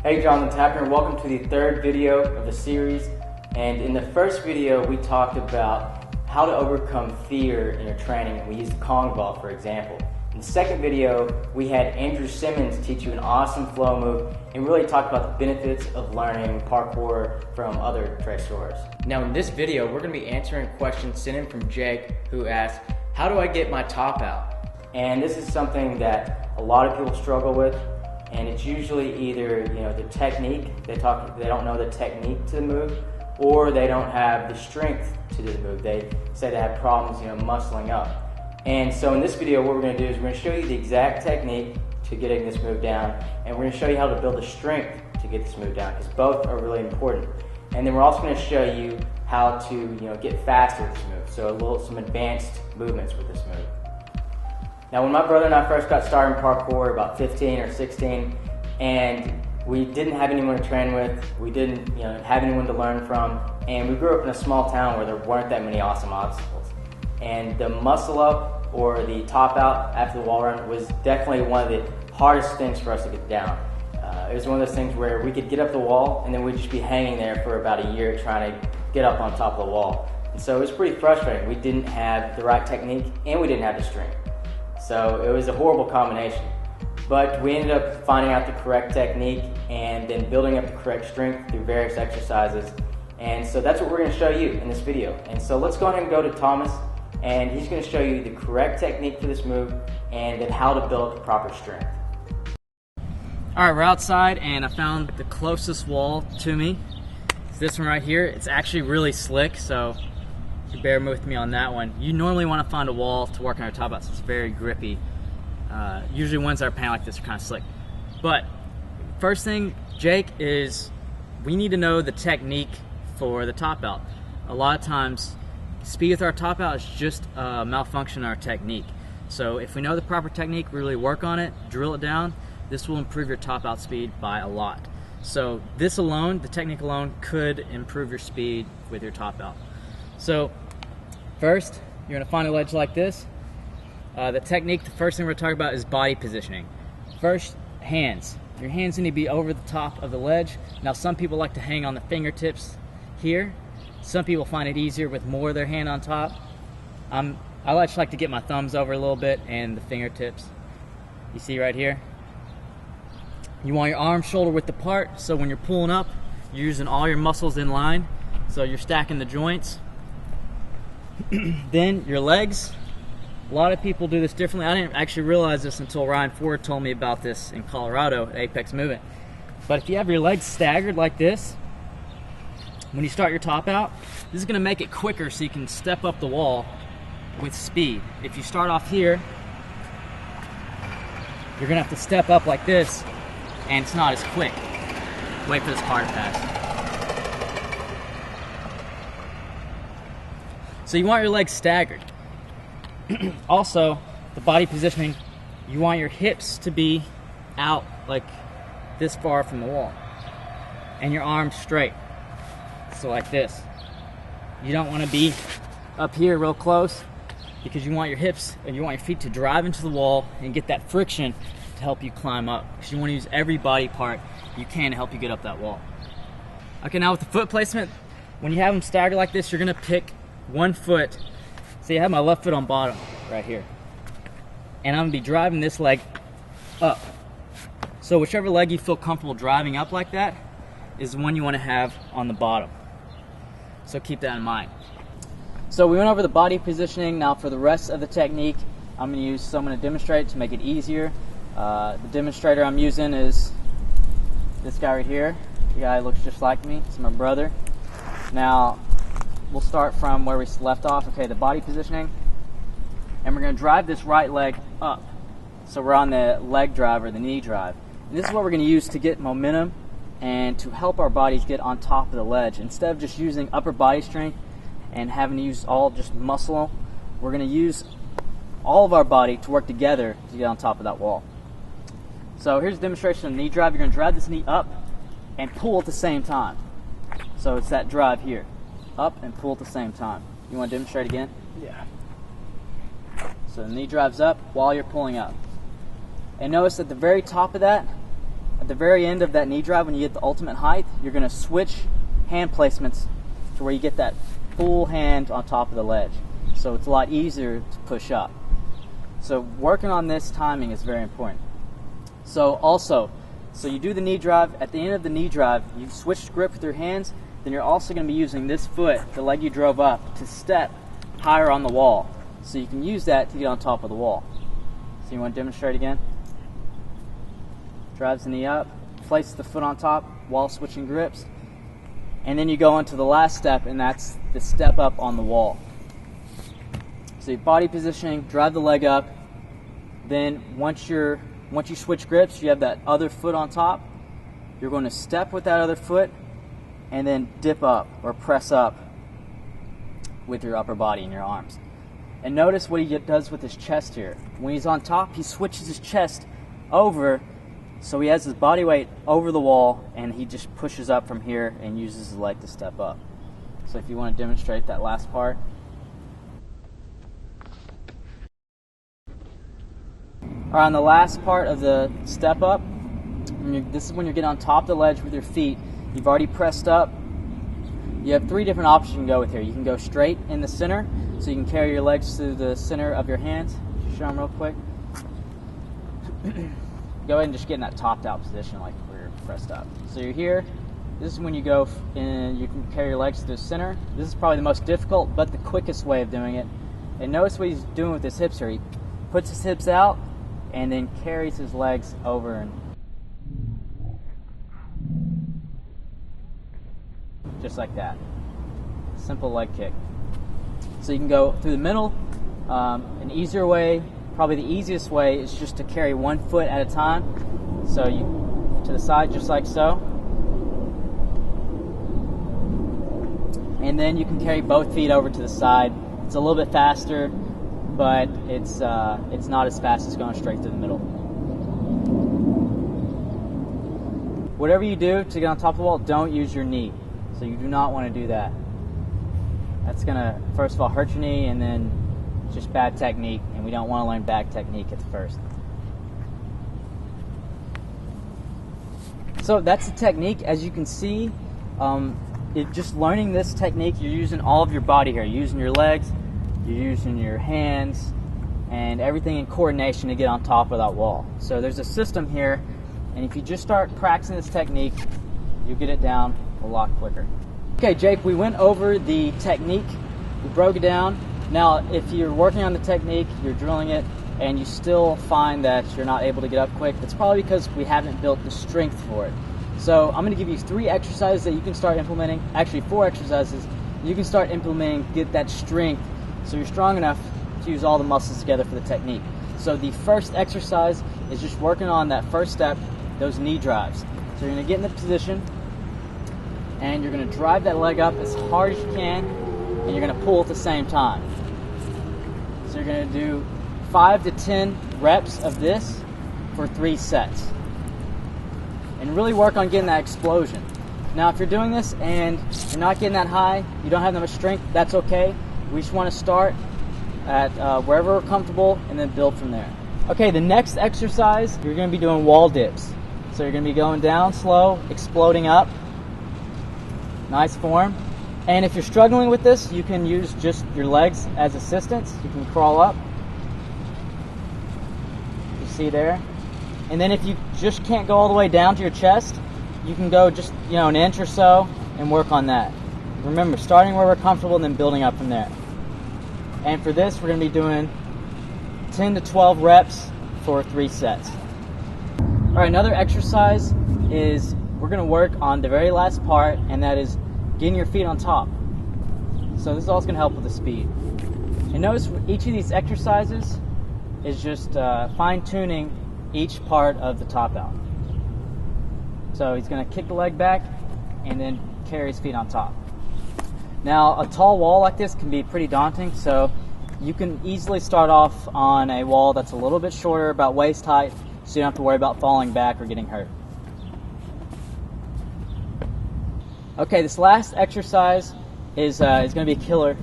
Hey John, what's happening? Welcome to the third video of the series. And in the first video, we talked about how to overcome fear in your training, and we used the Kong ball, for example. In the second video, we had Andrew Simmons teach you an awesome flow move and really talk about the benefits of learning parkour from other dressors. Now in this video, we're going to be answering questions sent in from Jake, who asked, how do I get my top out? And this is something that a lot of people struggle with. And it's usually either, the technique, they don't know the technique to the move, or they don't have the strength to do the move. They say they have problems, muscling up. And so in this video, what we're going to do is we're going to show you the exact technique to getting this move down, and we're going to show you how to build the strength to get this move down, because both are really important. And then we're also going to show you how to, get faster with this move. So some advanced movements with this move. Now, when my brother and I first got started in parkour, about 15 or 16, and we didn't have anyone to train with, we didn't have anyone to learn from, and we grew up in a small town where there weren't that many awesome obstacles. And the muscle up or the top out after the wall run was definitely one of the hardest things for us to get down. It was one of those things where we could get up the wall and then we'd just be hanging there for about a year trying to get up on top of the wall. And so it was pretty frustrating. We didn't have the right technique and we didn't have the strength. So it was a horrible combination. But we ended up finding out the correct technique and then building up the correct strength through various exercises. And so that's what we're going to show you in this video. And so let's go ahead and go to Thomas, and he's going to show you the correct technique for this move and then how to build the proper strength. Alright, we're outside and I found the closest wall to me. It's this one right here. It's actually really slick, so bear with me on that one. You normally want to find a wall to work on your top out, so it's very grippy. Usually ones that are painted like this are kind of slick. But first thing, Jake, is we need to know the technique for the top out. A lot of times, speed with our top out is just a malfunction in our technique. So if we know the proper technique, really work on it, drill it down, this will improve your top out speed by a lot. So this alone, the technique alone, could improve your speed with your top out. So first, you're going to find a ledge like this. The technique, the first thing we're talking about is body positioning. First, hands. Your hands need to be over the top of the ledge. Now, some people like to hang on the fingertips here. Some people find it easier with more of their hand on top. I like to get my thumbs over a little bit and the fingertips. You see right here? You want your arm shoulder width apart, so when you're pulling up, you're using all your muscles in line, so you're stacking the joints. Then your legs. A lot of people do this differently. I didn't actually realize this until Ryan Ford told me about this in Colorado at Apex Movement. But if you have your legs staggered like this, when you start your top out, this is going to make it quicker so you can step up the wall with speed. If you start off here, you're going to have to step up like this, and it's not as quick. Wait for this car to pass. So you want your legs staggered. Also, the body positioning, you want your hips to be out like this far from the wall. And your arms straight. So like this. You don't want to be up here real close, because you want your hips and you want your feet to drive into the wall and get that friction to help you climb up. Because you want to use every body part you can to help you get up that wall. Okay, now with the foot placement, when you have them staggered like this, you're going to pick one foot. See, I have my left foot on bottom right here. And I'm going to be driving this leg up. So whichever leg you feel comfortable driving up like that is the one you want to have on the bottom. So keep that in mind. So we went over the body positioning. Now for the rest of the technique, I'm going to use someone to demonstrate to make it easier. The demonstrator I'm using is this guy right here. The guy looks just like me. It's my brother. Now, we'll start from where we left off. Okay, the body positioning. And we're going to drive this right leg up. So we're on the leg drive or the knee drive. And this is what we're going to use to get momentum and to help our bodies get on top of the ledge. Instead of just using upper body strength and having to use all just muscle, we're going to use all of our body to work together to get on top of that wall. So here's a demonstration of the knee drive. You're going to drive this knee up and pull at the same time. So it's that drive here. Up and pull at the same time. You want to demonstrate again? Yeah. So the knee drives up while you're pulling up. And notice at the very top of that, at the very end of that knee drive, when you get the ultimate height, you're going to switch hand placements to where you get that full hand on top of the ledge. So it's a lot easier to push up. So working on this timing is very important. So you do the knee drive. At the end of the knee drive, you switch grip with your hands. Then you're also going to be using this foot, the leg you drove up, to step higher on the wall. So you can use that to get on top of the wall. So you want to demonstrate again? Drives the knee up, places the foot on top while switching grips. And then you go into the last step, and that's the step up on the wall. So your body positioning, drive the leg up. Then once you switch grips, you have that other foot on top. You're going to step with that other foot and then dip up or press up with your upper body and your arms. And notice what he does with his chest here. When he's on top, he switches his chest over, so he has his body weight over the wall, and he just pushes up from here and uses his leg to step up. So if you want to demonstrate that last part. All right, on the last part of the step up, this is when you're getting on top of the ledge with your feet. You've already pressed up. You have three different options you can go with here. You can go straight in the center, so you can carry your legs to the center of your hands. Show them real quick. Go ahead and just get in that topped out position like we're pressed up. So you're here. This is when you go and you can carry your legs to the center. This is probably the most difficult but the quickest way of doing it. And notice what he's doing with his hips here. He puts his hips out and then carries his legs over and just like that. Simple leg kick. So you can go through the middle. An easier way, probably the easiest way, is just to carry one foot at a time. So you to the side just like so. And then you can carry both feet over to the side. It's a little bit faster, but it's not as fast as going straight through the middle. Whatever you do to get on top of the wall, don't use your knee. So you do not want to do that. That's going to, first of all, hurt your knee, and then just bad technique, and we don't want to learn bad technique at the first. So that's the technique. As you can see, just learning this technique, you're using all of your body here. You're using your legs, you're using your hands, and everything in coordination to get on top of that wall. So there's a system here, and if you just start practicing this technique, you'll get it down a lot quicker. Okay, Jake, we went over the technique. We broke it down. Now, if you're working on the technique, you're drilling it, and you still find that you're not able to get up quick, it's probably because we haven't built the strength for it. So I'm going to give you 3 exercises that you can start implementing, actually 4 exercises you can start implementing, get that strength so you're strong enough to use all the muscles together for the technique. So the first exercise is just working on that first step, those knee drives. So you're going to get in the position, and you're going to drive that leg up as hard as you can, and you're going to pull at the same time. So you're going to do 5 to 10 reps of this for 3 sets. And really work on getting that explosion. Now, if you're doing this and you're not getting that high, you don't have that much strength, that's okay. We just want to start at wherever we're comfortable and then build from there. Okay, the next exercise, you're going to be doing wall dips. So you're going to be going down slow, exploding up. Nice form. And if you're struggling with this, you can use just your legs as assistance. You can crawl up. You see there? And then if you just can't go all the way down to your chest, you can go just, an inch or so and work on that. Remember, starting where we're comfortable and then building up from there. And for this, we're going to be doing 10 to 12 reps for 3 sets. All right, another exercise is we're going to work on the very last part, and that is getting your feet on top. So this is also going to help with the speed. And notice each of these exercises is just fine-tuning each part of the top out. So he's going to kick the leg back and then carry his feet on top. Now, a tall wall like this can be pretty daunting, so you can easily start off on a wall that's a little bit shorter, about waist height, so you don't have to worry about falling back or getting hurt. Okay, this last exercise is going to be a killer.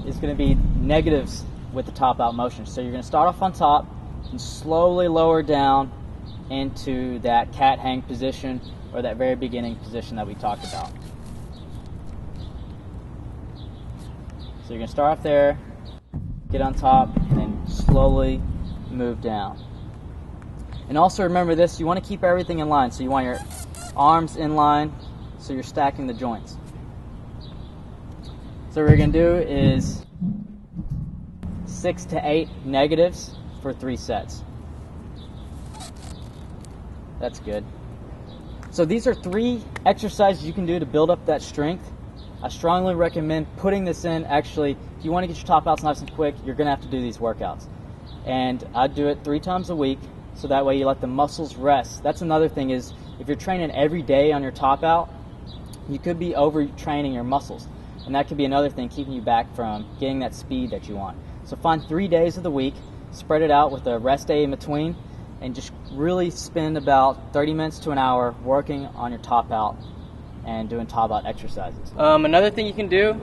It's going to be negatives with the top out motion. So you're going to start off on top and slowly lower down into that cat hang position, or that very beginning position that we talked about. So you're going to start off there, get on top, and then slowly move down. And also remember this, you want to keep everything in line. So you want your arms in line, so you're stacking the joints. So what we're going to do is 6 to 8 negatives for 3 sets. That's good. So these are 3 exercises you can do to build up that strength. I strongly recommend putting this in. Actually, if you want to get your top outs nice and quick, you're going to have to do these workouts. And I do it 3 times a week, so that way you let the muscles rest. That's another thing is, if you're training every day on your top out, you could be overtraining your muscles. And that could be another thing keeping you back from getting that speed that you want. So find 3 days of the week, spread it out with a rest day in between, and just really spend about 30 minutes to an hour working on your top out and doing top out exercises. Another thing you can do,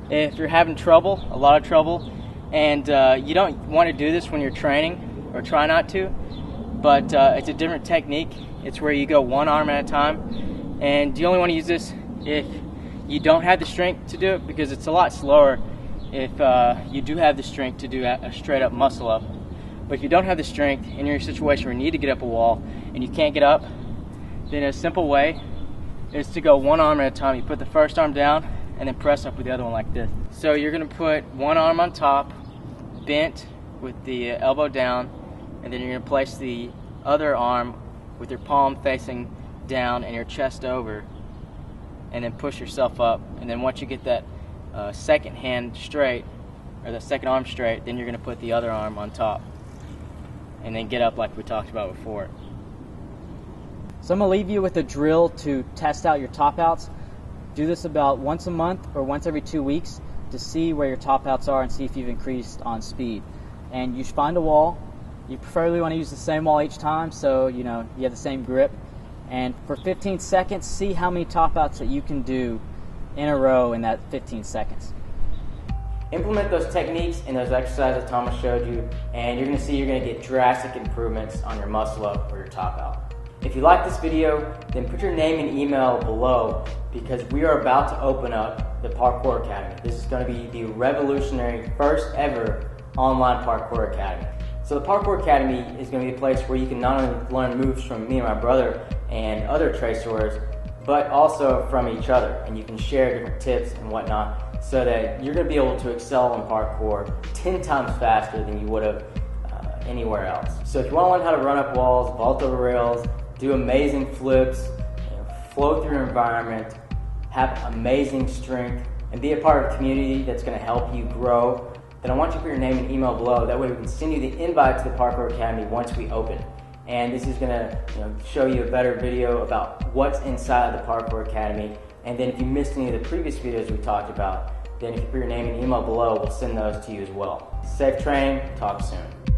if you're having trouble, a lot of trouble, and you don't want to do this when you're training, or try not to, but it's a different technique. It's where you go one arm at a time, and you only want to use this if you don't have the strength to do it, because it's a lot slower if you do have the strength to do a straight up muscle up. But if you don't have the strength and you're in a situation where you need to get up a wall and you can't get up, then a simple way is to go one arm at a time. You put the first arm down and then press up with the other one like this. So you're going to put one arm on top, bent with the elbow down, and then you're going to place the other arm with your palm facing down and your chest over, and then push yourself up. And then once you get that second hand straight, or the second arm straight, then you're going to put the other arm on top and then get up like we talked about before. So I'm going to leave you with a drill to test out your top outs. Do this about once a month or once every 2 weeks to see where your top outs are and see if you've increased on speed. And you should find a wall. You preferably want to use the same wall each time, so you have the same grip. And for 15 seconds, see how many top outs that you can do in a row in that 15 seconds. Implement those techniques and those exercises Thomas showed you, and you're going to see you're going to get drastic improvements on your muscle up or your top out. If you like this video, then put your name and email below, because we are about to open up the Parkour Academy. This is going to be the revolutionary first ever online Parkour Academy. So the Parkour Academy is going to be a place where you can not only learn moves from me and my brother and other tracers, but also from each other, and you can share different tips and whatnot, so that you're going to be able to excel in parkour 10 times faster than you would have anywhere else. So if you want to learn how to run up walls, vault over rails, do amazing flips, flow through your environment, have amazing strength, and be a part of a community that's going to help you grow, then I want you to put your name and email below. That way we can send you the invite to the Parkour Academy once we open. And this is going to show you a better video about what's inside of the Parkour Academy. And then if you missed any of the previous videos we talked about, then if you put your name and email below, we'll send those to you as well. Safe training, talk soon.